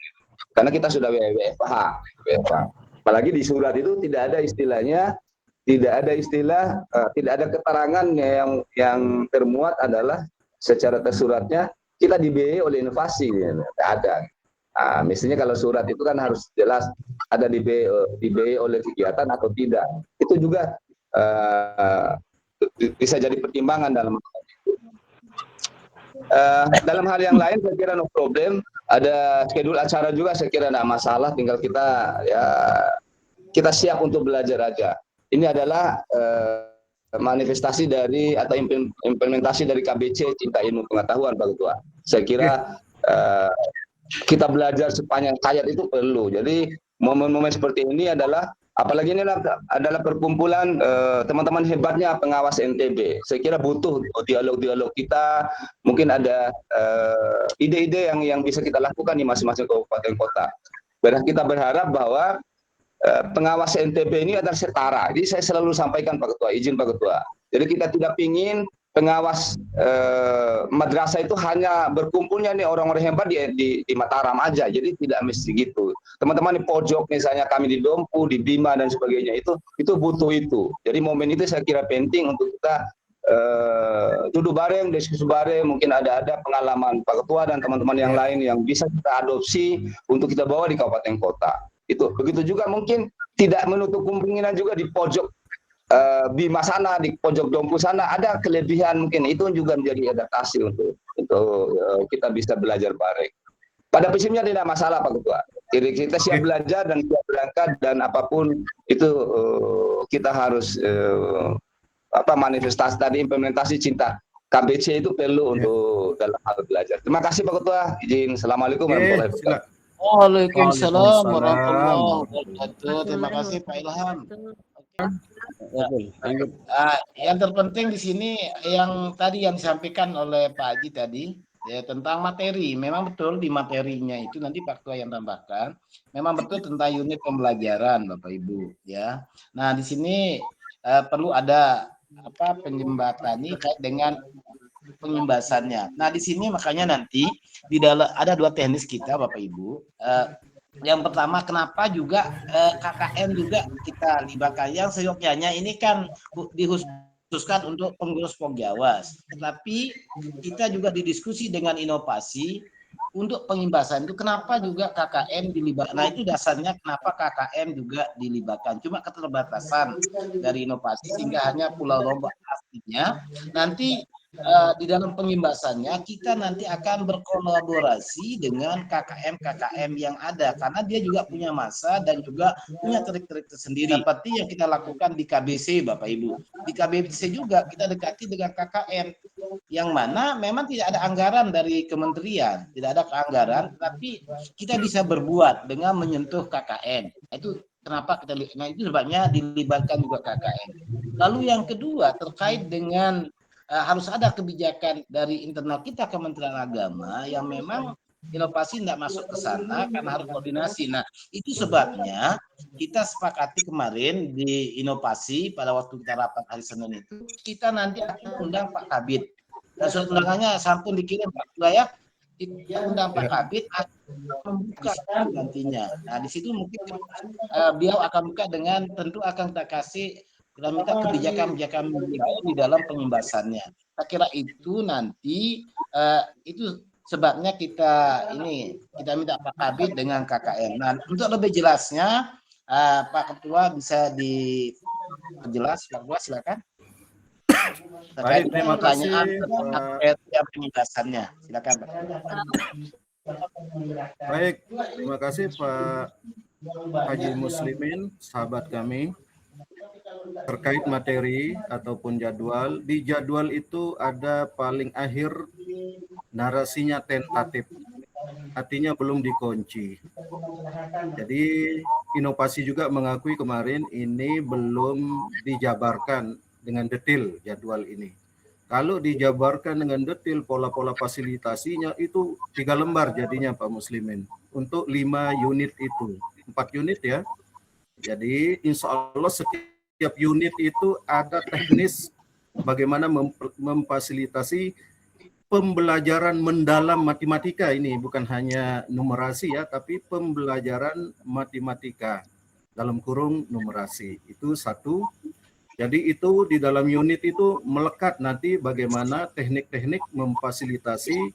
Karena kita sudah WFH. Apalagi di surat itu tidak ada istilahnya, tidak ada keterangan yang termuat adalah secara tersuratnya kita dibiayai oleh inovasi, tidak ada. Nah, mestinya kalau surat itu kan harus jelas ada dibiayai oleh kegiatan atau tidak. Itu juga bisa jadi pertimbangan dalam hal itu. Dalam hal yang lain saya kira no problem. Ada schedule acara juga saya kira tidak masalah. Tinggal kita siap untuk belajar aja. Ini adalah manifestasi dari atau implementasi dari KBC Cinta Ilmu Pengetahuan Pak Ketua. Saya kira kita belajar sepanjang hayat itu perlu. Jadi momen-momen seperti ini adalah, apalagi ini adalah perkumpulan teman-teman hebatnya pengawas NTB. Saya kira butuh dialog-dialog kita. Mungkin ada ide-ide yang bisa kita lakukan di masing-masing kabupaten kota. Kita berharap bahwa pengawas NTB ini adalah setara. Jadi saya selalu sampaikan Pak Ketua, izin Pak Ketua. Jadi kita tidak ingin pengawas madrasah itu hanya berkumpulnya nih orang-orang hebat di Mataram aja. Jadi tidak mesti gitu. Teman-teman di pojok misalnya kami di Dompu, di Bima dan sebagainya itu butuh itu. Jadi momen itu saya kira penting untuk kita duduk bareng, diskusi bareng. Mungkin ada pengalaman Pak Ketua dan teman-teman yang lain yang bisa kita adopsi untuk kita bawa di kabupaten kota. Itu begitu juga mungkin tidak menutup kemungkinan juga di pojok Bima sana, di pojok Dompu sana ada kelebihan, mungkin itu juga menjadi adaptasi untuk kita bisa belajar bareng. Pada prinsipnya tidak masalah Pak Ketua. Jadi kita siap belajar dan siap berangkat, dan apapun itu kita harus manifestasi tadi, implementasi cinta KBC itu perlu untuk dalam hal belajar. Terima kasih Pak Ketua. Izin. Assalamualaikum warahmatullahi wabarakatuh. Waalaikumsalam warahmatullahi wabarakatuh. Terima kasih Pak Ilham. Yang terpenting di sini yang tadi yang disampaikan oleh Pak Haji tadi ya, tentang materi. Memang betul di materinya itu nanti Pak Ketua yang tambahkan. Memang betul tentang unit pembelajaran Bapak Ibu ya. Nah di sini perlu ada penjembatani kait dengan pengimbasannya. Nah di sini makanya nanti di dalam ada dua teknis kita Bapak Ibu. Yang pertama, kenapa juga KKN juga kita libatkan. Yang seyogyanya ini kan dikhususkan untuk pengurus Pogjawas. Tetapi kita juga didiskusi dengan inovasi untuk pengimbasan itu. Kenapa juga KKN dilibatkan? Nah itu dasarnya kenapa KKN juga dilibatkan. Cuma keterbatasan dari inovasi sehingga hanya Pulau Lombok. Artinya nanti di dalam pengimbasannya kita nanti akan berkolaborasi dengan KKM yang ada, karena dia juga punya masa dan juga punya trik-trik tersendiri seperti yang kita lakukan di KBC Bapak Ibu. Di KBC juga kita dekati dengan KKM yang mana memang tidak ada anggaran dari kementerian, tidak ada anggaran, tapi kita bisa berbuat dengan menyentuh KKN. Itu kenapa kita, nah itu sebabnya dilibatkan juga KKN. Lalu yang kedua terkait dengan harus ada kebijakan dari internal kita Kementerian Agama yang memang inovasi tidak masuk ke sana karena harus koordinasi. Nah itu sebabnya kita sepakati kemarin di inovasi pada waktu kita rapat hari Senin itu, kita nanti akan undang Pak Kabid. Dan surat undangannya sampun dikirim Pak Ketua ya. Kita undang Pak Kabid membuka nantinya. Nah di situ mungkin beliau akan buka dengan tentu akan kita kasih, kita minta kebijakan-kebijakan di dalam pengimbasannya. Saya kira itu nanti itu sebabnya kita minta Pak Kabid dengan KKN. Nah, untuk lebih jelasnya Pak Ketua bisa diperjelas, Pak Ketua silakan. Baik, terima kasih. Yang pengimbasannya, silakan Pak. Baik, terima kasih Pak Haji Muslimin, sahabat kami. Terkait materi ataupun jadwal, di jadwal itu ada paling akhir narasinya tentatif, artinya belum dikunci. Jadi inovasi juga mengakui kemarin ini belum dijabarkan dengan detail jadwal ini. Kalau dijabarkan dengan detail pola-pola fasilitasinya itu 3 lembar jadinya Pak Muslimin. Untuk 5 unit itu, 4 unit ya. Jadi insya Allah setiap unit itu ada teknis bagaimana memfasilitasi pembelajaran mendalam matematika ini, bukan hanya numerasi ya, tapi pembelajaran matematika dalam kurung numerasi. Itu satu. Jadi itu di dalam unit itu melekat nanti bagaimana teknik-teknik memfasilitasi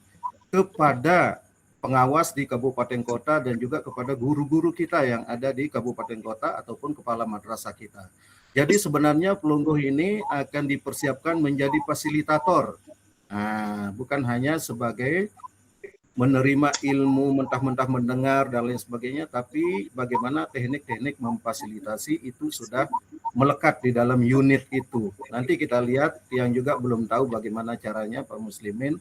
kepada pengawas di kabupaten kota dan juga kepada guru-guru kita yang ada di kabupaten kota ataupun kepala madrasah kita. Jadi sebenarnya pelungguh ini akan dipersiapkan menjadi fasilitator. Bukan hanya sebagai menerima ilmu mentah-mentah mendengar dan lain sebagainya, tapi bagaimana teknik-teknik memfasilitasi itu sudah melekat di dalam unit itu. Nanti kita lihat, yang juga belum tahu bagaimana caranya Pak Muslimin,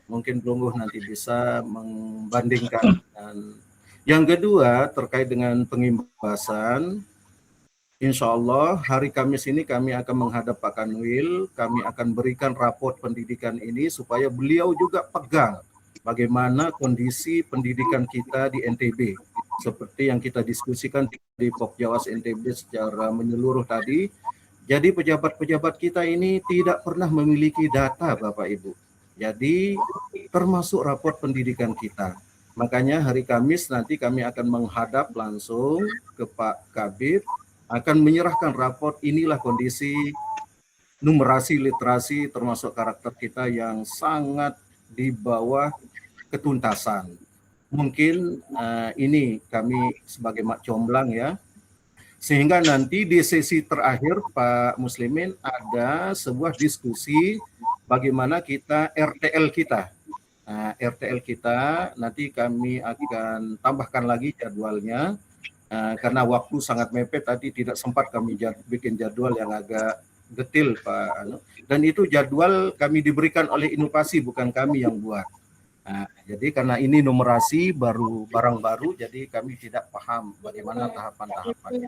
mungkin pelungguh nanti bisa membandingkan. Dan yang kedua terkait dengan pengimbasan, insya Allah hari Kamis ini kami akan menghadap Pak Kanwil, kami akan berikan raport pendidikan ini supaya beliau juga pegang bagaimana kondisi pendidikan kita di NTB. Seperti yang kita diskusikan di Pokjawas NTB secara menyeluruh tadi. Jadi pejabat-pejabat kita ini tidak pernah memiliki data Bapak Ibu. Jadi termasuk raport pendidikan kita. Makanya hari Kamis nanti kami akan menghadap langsung ke Pak Kabid, akan menyerahkan raport inilah kondisi numerasi literasi termasuk karakter kita yang sangat di bawah ketuntasan. Mungkin ini kami sebagai mak comblang ya, sehingga nanti di sesi terakhir Pak Muslimin ada sebuah diskusi bagaimana kita RTL kita. RTL kita nanti kami akan tambahkan lagi jadwalnya karena waktu sangat mepet tadi tidak sempat kami bikin jadwal yang agak detail Pak. Dan itu jadwal kami diberikan oleh inovasi, bukan kami yang buat. Jadi karena ini numerasi baru, barang baru, jadi kami tidak paham bagaimana tahapan-tahapannya.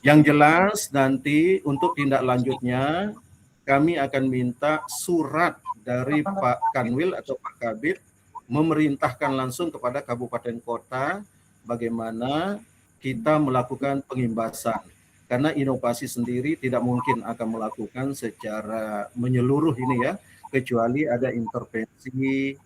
Yang jelas nanti untuk tindak lanjutnya kami akan minta surat dari Pak Kanwil atau Pak Kabid memerintahkan langsung kepada kabupaten kota bagaimana kita melakukan pengimbasan. Karena inovasi sendiri tidak mungkin akan melakukan secara menyeluruh ini ya, kecuali ada intervensi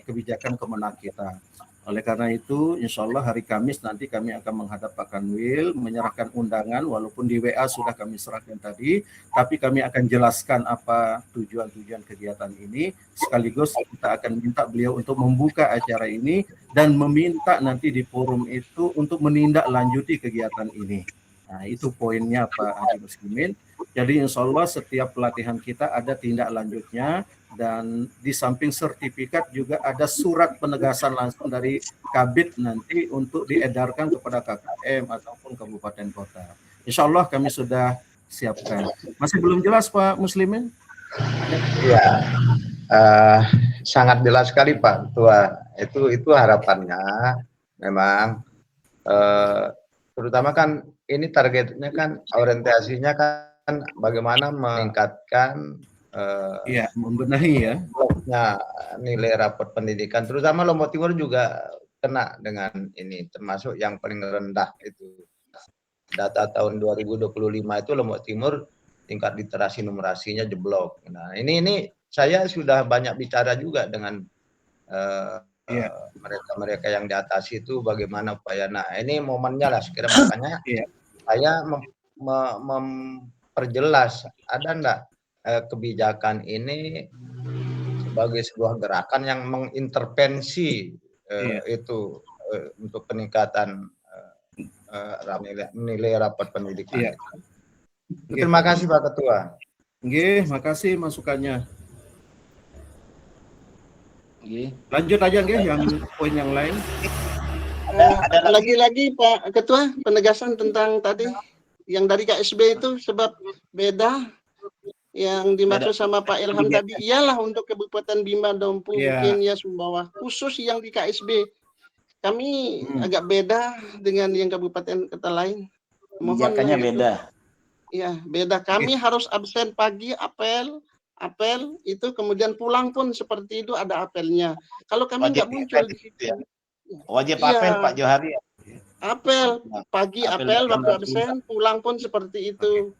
kebijakan Kemenak kita. Oleh karena itu, insya Allah hari Kamis nanti kami akan menghadap Pak Kanwil, menyerahkan undangan, walaupun di WA sudah kami serahkan tadi, tapi kami akan jelaskan apa tujuan-tujuan kegiatan ini, sekaligus kita akan minta beliau untuk membuka acara ini, dan meminta nanti di forum itu untuk menindaklanjuti kegiatan ini. Nah, itu poinnya Pak Haji Muslimin. Jadi insya Allah setiap pelatihan kita ada tindak lanjutnya, dan di samping sertifikat juga ada surat penegasan langsung dari Kabid nanti untuk diedarkan kepada KKM ataupun kabupaten kota. Insya Allah kami sudah siapkan. Masih belum jelas Pak Muslimin? Ya, sangat jelas sekali Pak Ketua. Itu harapannya memang terutama kan ini targetnya kan orientasinya kan bagaimana meningkatkan membenahi ya. Nilai raport pendidikan, terutama Lombok Timur juga kena dengan ini, termasuk yang paling rendah itu. Data tahun 2025 itu Lombok Timur tingkat literasi numerasinya jeblok. Nah, ini saya sudah banyak bicara juga dengan mereka yang di atas itu bagaimana upaya. Nah, ini momennya lah sekiranya, makanya saya memperjelas ada enggak kebijakan ini sebagai sebuah gerakan yang mengintervensi itu untuk peningkatan nilai raport pendidikan. Terima kasih Pak Ketua. Terima kasih masukannya. Nggih. Lanjut aja nggih yang poin yang lain. Ada lagi? Lagi-lagi Pak Ketua, penegasan tentang tadi yang dari KSB itu, sebab beda yang dimaksud sama Pak Ilham tadi ialah untuk Kabupaten Bima, Dompu, Iya. Kenya, Sumbawa, khusus yang di KSB. Kami agak beda dengan yang kabupaten kota lain. Kebijakannya itu. beda. Ya, beda. Kami harus absen pagi, apel itu, kemudian pulang pun seperti itu, ada apelnya. Kalau kami Wajib nggak muncul di situ. ya. Wajib Iya. apel Pak Johari. Apel pagi, Apel apel waktu absen, pulang pun seperti itu.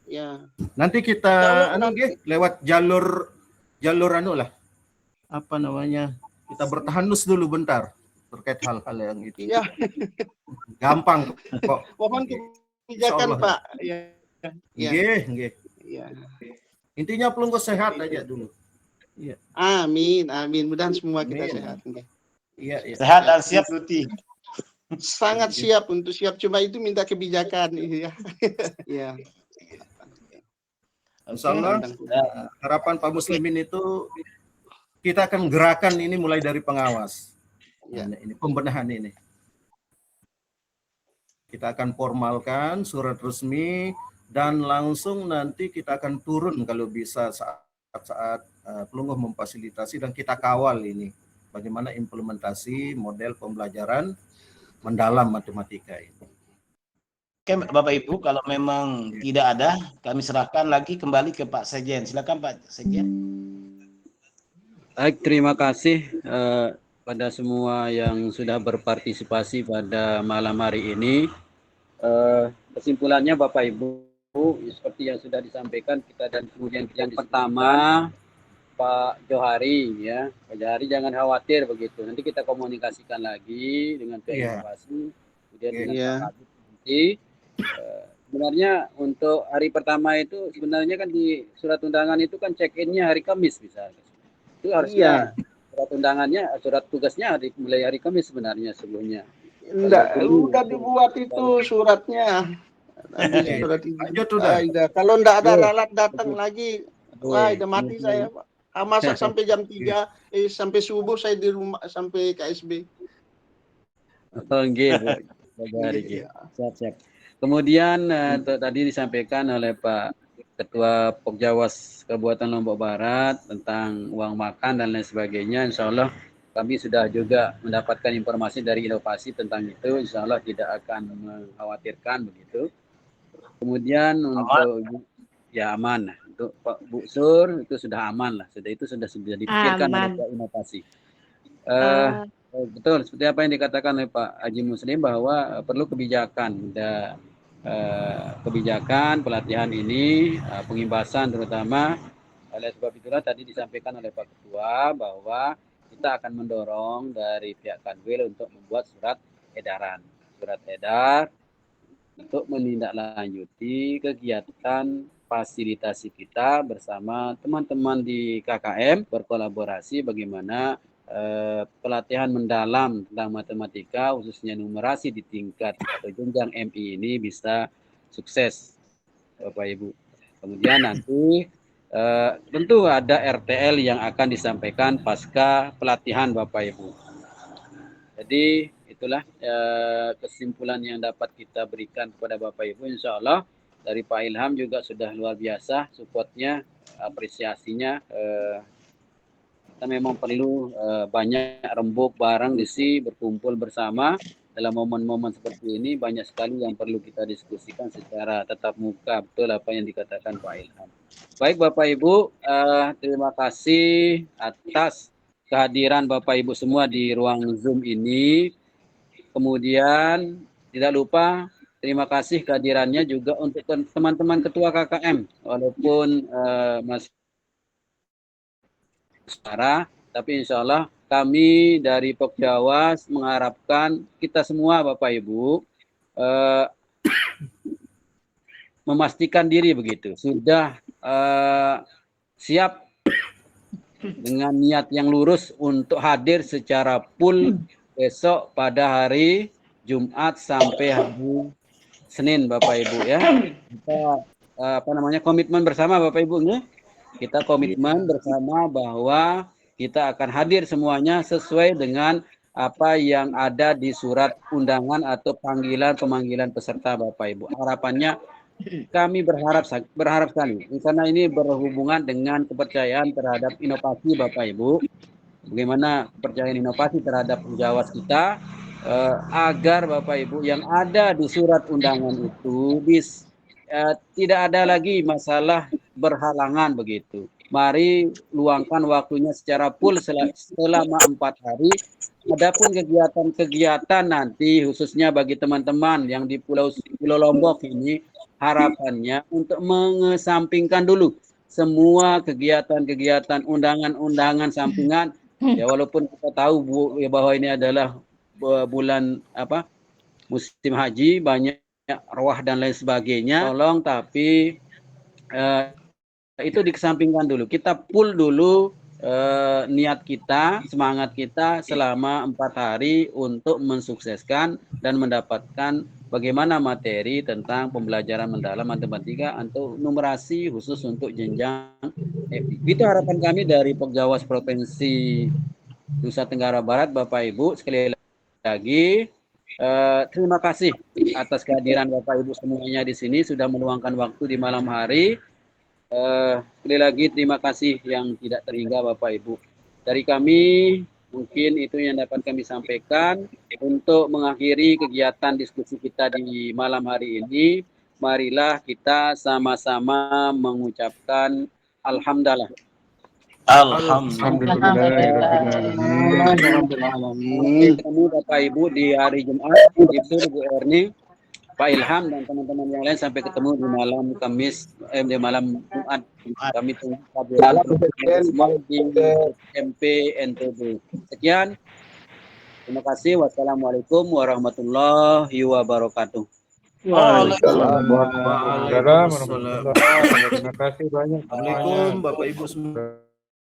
Ya. Nanti kita Kalau lewat jalur anu lah. Apa namanya? Kita bertahanus dulu bentar terkait hal-hal yang itu. Iya. Gampang kok. Mohon kebijakan Insyaallah. Pak. Ya. Nggih. Ya. Intinya pelunggu sehat aja dulu. Iya. Amin. Mudah semua kita Amin. sehat. Iya. Sehat dan siap cuti. Sangat siap untuk siap, cuma itu minta kebijakan. Iya. Iya. Insyaallah harapan Pak Muslimin itu kita akan gerakan ini mulai dari pengawas. Ya. Ini pembenahan ini. Kita akan formalkan surat resmi dan langsung nanti kita akan turun kalau bisa saat pelungguh memfasilitasi, dan kita kawal ini bagaimana implementasi model pembelajaran mendalam matematika ini. Oke, Bapak Ibu, kalau memang tidak ada, kami serahkan lagi kembali ke Pak Sekjen. Silakan Pak Sekjen. Baik, terima kasih pada semua yang sudah berpartisipasi pada malam hari ini. Kesimpulannya Bapak Ibu, seperti yang sudah disampaikan kita, dan kemudian yang pertama Pak Johari, ya Pak Johari jangan khawatir begitu. Nanti kita komunikasikan lagi dengan pihak inovasi, kemudian dengan Pak Kabit nanti. Sebenarnya untuk hari pertama itu sebenarnya kan di surat undangan itu kan check-in-nya hari Kamis misalnya. Itu harusnya surat undangannya, surat tugasnya mulai hari Kamis sebenarnya sebelumnya. Enggak, udah dibuat itu suratnya. Surat itu. Kalau enggak ada lalat datang lagi, wah udah mati saya, Pak. Masak sampai jam 3, sampai subuh saya di rumah, sampai KSB. Oke, siap. Kemudian tadi disampaikan oleh Pak Ketua Pokjawas Kabupaten Lombok Barat tentang uang makan dan lain sebagainya. Insya Allah kami sudah juga mendapatkan informasi dari inovasi tentang itu. Insya Allah tidak akan mengkhawatirkan begitu. Kemudian untuk aman. Untuk Pak Bu Sur itu sudah aman lah. Sudah dipikirkan oleh inovasi. Betul, seperti apa yang dikatakan oleh Pak Haji Muslim bahwa perlu kebijakan. Kebijakan pelatihan ini, pengimbasan terutama. Oleh sebab itulah tadi disampaikan oleh Pak Ketua bahwa kita akan mendorong dari pihak Kanwil untuk membuat surat edar untuk menindaklanjuti kegiatan fasilitasi kita bersama teman-teman di KKM, berkolaborasi bagaimana pelatihan mendalam tentang matematika khususnya numerasi di tingkat atau jenjang MI ini bisa sukses, Bapak Ibu. Kemudian nanti tentu ada RTL yang akan disampaikan pasca pelatihan Bapak Ibu. Jadi itulah kesimpulan yang dapat kita berikan kepada Bapak Ibu. Insya Allah dari Pak Ilham juga sudah luar biasa supportnya, apresiasinya. Kita memang perlu banyak rembuk bareng berkumpul bersama dalam momen-momen seperti ini. Banyak sekali yang perlu kita diskusikan secara tatap muka, betul apa yang dikatakan Pak Ilham. Baik Bapak Ibu, terima kasih atas kehadiran Bapak Ibu semua di ruang Zoom ini. Kemudian tidak lupa terima kasih kehadirannya juga untuk teman-teman ketua KKM, walaupun masih suara, tapi insya Allah kami dari Pokjawas mengharapkan kita semua Bapak Ibu memastikan diri begitu, sudah siap dengan niat yang lurus untuk hadir secara full besok pada hari Jumat sampai hari Senin Bapak Ibu ya. Kita komitmen bersama Bapak Ibu nih. Kita komitmen bersama bahwa kita akan hadir semuanya sesuai dengan apa yang ada di surat undangan atau pemanggilan peserta Bapak Ibu. Harapannya kami berharap sekali karena ini berhubungan dengan kepercayaan terhadap inovasi Bapak Ibu. Bagaimana kepercayaan inovasi terhadap Jawas kita agar Bapak Ibu yang ada di surat undangan itu tidak ada lagi masalah berhalangan begitu. Mari luangkan waktunya secara full selama 4 hari. Adapun kegiatan-kegiatan nanti khususnya bagi teman-teman yang di Pulau Lombok ini, harapannya untuk mengesampingkan dulu semua kegiatan-kegiatan undangan-undangan sampingan. Ya walaupun kita tahu bahwa ini adalah bulan musim haji, banyak arwah dan lain sebagainya. Tolong tapi itu dikesampingkan dulu. Kita full dulu niat kita, semangat kita selama 4 hari untuk mensukseskan dan mendapatkan bagaimana materi tentang pembelajaran mendalam matematika atau numerasi khusus untuk jenjang FD. Itu harapan kami dari Pegawai Provinsi Nusa Tenggara Barat, Bapak Ibu. Sekali lagi terima kasih atas kehadiran Bapak Ibu semuanya di sini sudah meluangkan waktu di malam hari. Sekali lagi terima kasih yang tidak terhingga Bapak Ibu. Dari kami mungkin itu yang dapat kami sampaikan untuk mengakhiri kegiatan diskusi kita di malam hari ini. Marilah kita sama-sama mengucapkan alhamdulillah. Alhamdulillah. Sampai ketemu Bapak Ibu di hari Jumat di Bu Erni, Pak Ilham dan teman-teman yang lain sampai ketemu di malam Kamis, di malam Jumat. Kami tunggu kehadiran semua di MP NTB. Sekian. Terima kasih. Wassalamualaikum warahmatullahi wabarakatuh. Waalaikumsalam warahmatullahi wabarakatuh. Terima kasih banyak. Assalamualaikum Bapak Ibu semua.